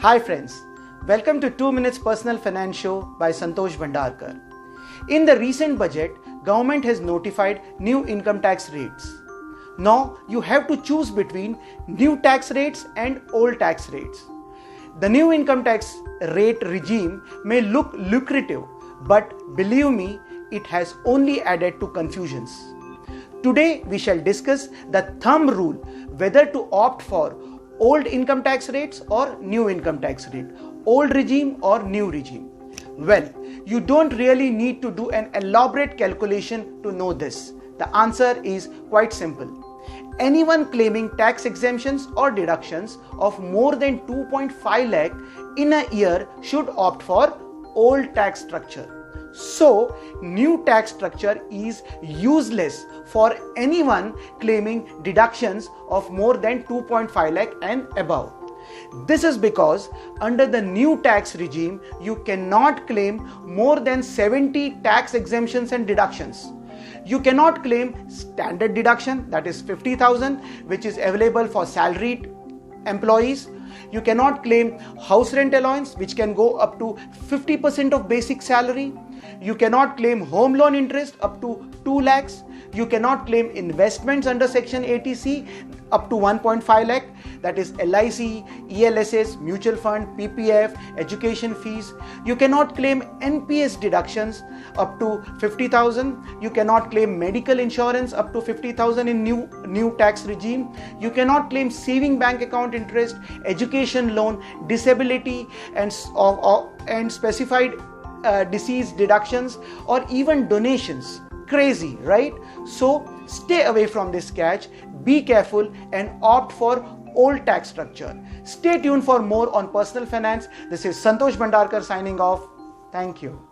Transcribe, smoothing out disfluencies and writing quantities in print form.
Hi friends, welcome to 2 Minutes Personal Finance Show by Santosh Bhandarkar. In the recent budget, government has notified new income tax rates. Now you have to choose between new tax rates and old tax rates. The new income tax rate regime may look lucrative, but believe me, it has only added to confusions. Today we shall discuss the thumb rule whether to opt for old income tax rates or new income tax rate, old regime or new regime. Well, you don't really need to do an elaborate calculation to know this. The answer is quite simple. Anyone claiming tax exemptions or deductions of more than 2.5 lakh in a year should opt for old tax structure. So, new tax structure is useless for anyone claiming deductions of more than 2.5 lakh and above. This is because under the new tax regime, you cannot claim more than 70 tax exemptions and deductions. You cannot claim standard deduction, that is 50,000, which is available for salaried employees. You cannot claim house rent allowance, which can go up to 50% of basic salary. You cannot claim home loan interest up to 2 lakhs. You cannot claim investments under Section 80C up to 1.5 lakh, that is LIC, ELSS, mutual fund, PPF, education fees. You cannot claim NPS deductions up to 50,000. You cannot claim medical insurance up to 50,000 in new tax regime. You cannot claim saving bank account interest, education loan, disability and specified disease deductions or even donations. Crazy, right? So stay away from this catch, be careful and opt for old tax structure. Stay tuned for more on personal finance. This is Santosh Bhandarkar signing off. Thank you.